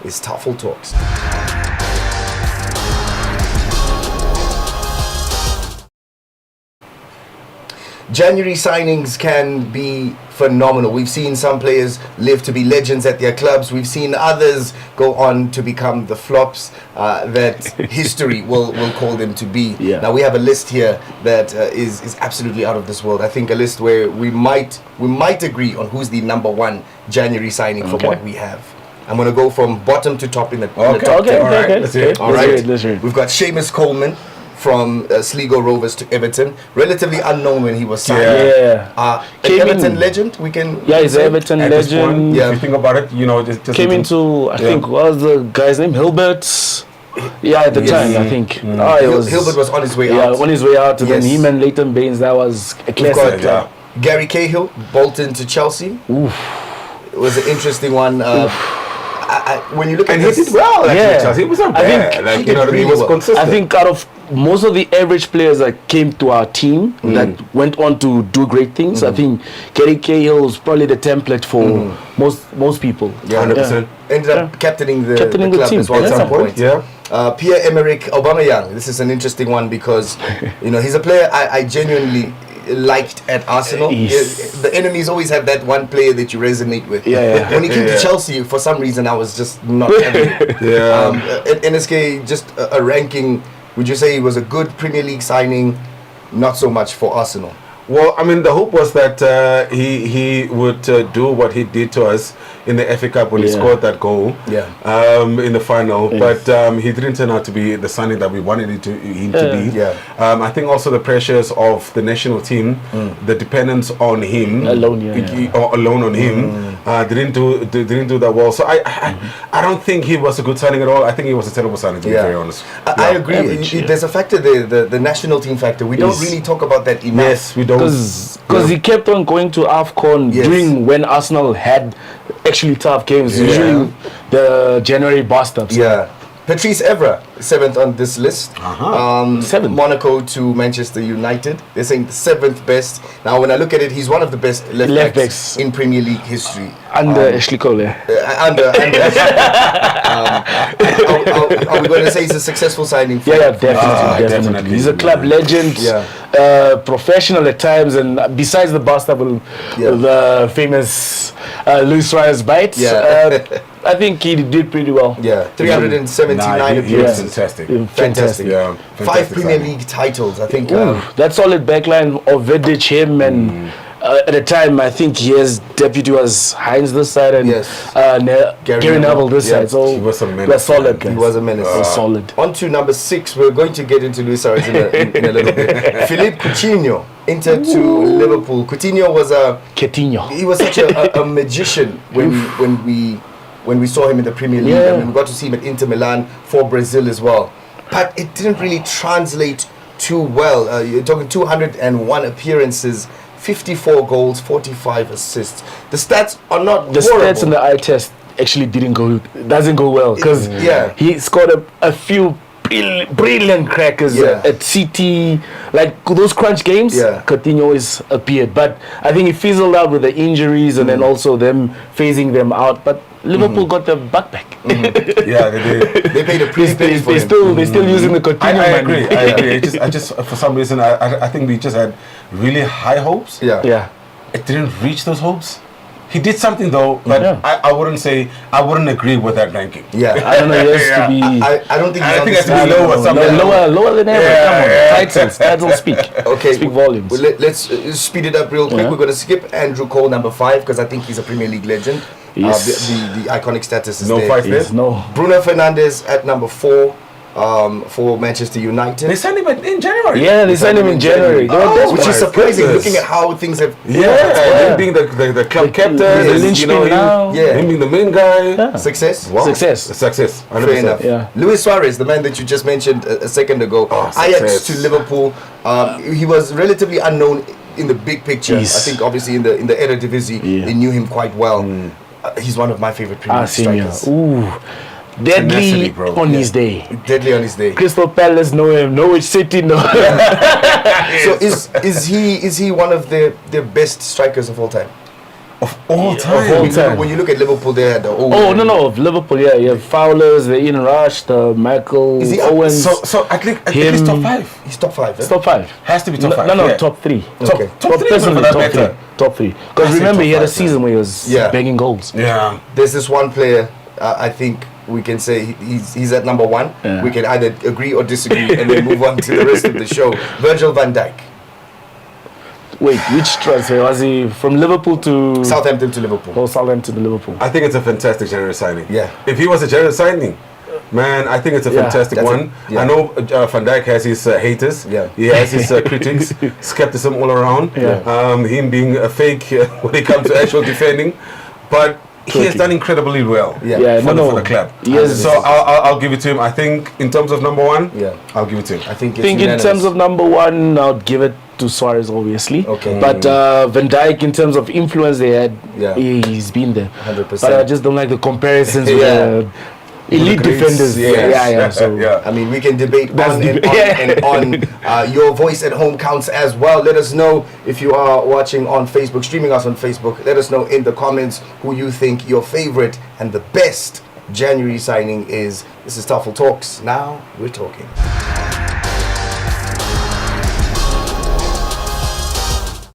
is Tafel Talks. January signings can be phenomenal. We've seen some players live to be legends at their clubs. We've seen others go on to become the flops that history will call them to be. Yeah. Now we have a list here that is absolutely out of this world. I think a list where we might agree on who's the number one January signing from what we have. I'm going to go from bottom to top in the top 10. Okay. Let's hear it. All right. Let's hear it. We've got Seamus Coleman from Sligo Rovers to Everton. Relatively unknown when he was signed. Yeah. An Everton legend. We can. Yeah, he's an Everton At this legend. point, Yeah. if you think about it, just Came into, I think, what was the guy's name? Hilbert. Yeah, at the time, I think. Hilbert was on his way out. Yeah, on his way out. And then Yes. him and Leighton Baines, that was a We've classic. got Gary Cahill, Bolton to Chelsea. It was an interesting one. When you look at and he this, did well. Yeah. Chelsea. It wasn't I bad. think Like, he you know did what I mean? He really was well. consistent. I think out of most of the average players that came to our team that went on to do great things, I think Gary Cahill was probably the template for most people. Yeah, 100%. ended up captaining the club team as well at at some some point. Yeah. Pierre-Emerick Aubameyang. This is an interesting one because he's a player I genuinely liked at Arsenal. Yes. The enemies always have that one player that you resonate with. Yeah. When he came to Chelsea, for some reason, I was just not having it. NSK, just a ranking. Would you say he was a good Premier League signing? Not so much for Arsenal. Well, I mean, the hope was that he would do what he did to us in the FA Cup when he scored that goal in the final. Yes. But he didn't turn out to be the signing that we wanted him to be. Yeah. I think also the pressures of the national team, the dependence on him Alone, alone on him, didn't do that well. So I don't think he was a good signing at all. I think he was a terrible signing, to be very honest. I agree. There's a factor there, the national team factor. We don't really talk about that enough. Yes, we don't. Because he kept on going to AFCON during when Arsenal had actually tough games. Yeah. Usually the January bust-ups. Yeah. Patrice Evra, 7th on this list. Seventh. Monaco to Manchester United. They're saying the 7th best. Now, when I look at it, he's one of the best left backs in Premier League history. Under Ashley Cole. Under are we going to say he's a successful signing? Yeah, definitely. He's a club legend, professional at times, and besides the bust-up with the famous Luis Suarez bites, I think he did pretty well. Yeah, 379 appearances. Fantastic. Yeah, 5 Premier League titles, I think. That solid backline of Vidic, him, and at the time, I think his deputy was Heinz this side and Gary Neville this side. So he was a menace. That's solid. He was a menace. Solid. On to number 6. We're going to get into Luis Suarez in a little bit. Philippe Coutinho, Inter to Liverpool. Coutinho was he was such a magician when we saw him in the Premier League. I mean, we got to see him at Inter Milan for Brazil as well. But it didn't really translate too well. You're talking 201 appearances, 54 goals, 45 assists. The stats are not the horrible. stats in the eye test actually doesn't go well because he scored a few brilliant crackers at CT, like those crunch games. Coutinho always appeared, but I think he fizzled out with the injuries and then also them phasing them out. But Liverpool got the buck back. Yeah, they did. They paid a pretty penny for him. They're still using the Coutinho money. I agree. I just for some reason I think we just had really high hopes. Yeah. It didn't reach those hopes. He did something though, but I wouldn't agree with that ranking. Yeah, I don't know. He has to be. I don't think. I think it has to be lower than ever. Come on, titles speak. Okay, speak volumes. Well, let's speed it up real quick. We're going to skip Andrew Cole, number 5, because I think he's a Premier League legend. Yes. The iconic status is no there. fight there. Yes, no. Bruno Fernandes at number 4. For Manchester United. They signed him in January. Yeah, they signed him in January. Which is surprising, looking at how things have. Him being the club captain, him being the main guy. Success. Wow. Success. 100%. Fair enough. Yeah. Luis Suarez, the man that you just mentioned a second ago, Ajax to Liverpool. He was relatively unknown in the big picture. I think obviously in the Eredivisie they knew him quite well. He's one of my favorite Premier League strikers. Ooh. Deadly on his day. Deadly on his day. Crystal Palace know him. Norwich City know him. So is he one of the best strikers of all time? Of all time. Of all time. When you look at Liverpool, they had the old. Oh no, of Liverpool, yeah, you have Fowlers, the Ian Rush, the Michael Owens. So at least top 5. He's top 5. It's top 5. Has to be top 5. No, top 3. Okay. Top 3. Personally, top 3. Because remember, he had a season where he was banging goals. Yeah. There's this one player. I think we can say he's at number 1. Yeah. We can either agree or disagree, and then move on to the rest of the show. Virgil van Dijk. Wait, which transfer was he from Liverpool to Southampton to Liverpool? Oh, Southampton to Liverpool. I think it's a fantastic January signing. Yeah. If he was a January signing, man, I think it's a fantastic one. I know Van Dijk has his haters. Yeah. He has his critics, skepticism all around. Yeah. Him being a fake when it comes to actual defending, but he has done incredibly well. For the club. Yes. So I'll give it to him. I think in terms of number 1, I'll give it to him. I think in terms of number 1, I'll give it to Suarez, obviously. Okay. But Van Dijk, in terms of influence they had, he's been there. 100%. But I just don't like the comparisons with elite defenders. So I mean, we can debate on your voice at home counts as well. Let us know if you are watching on Facebook, streaming us on Facebook. Let us know in the comments who you think your favorite and the best January signing is. This is Tafel Talks. Now we're talking.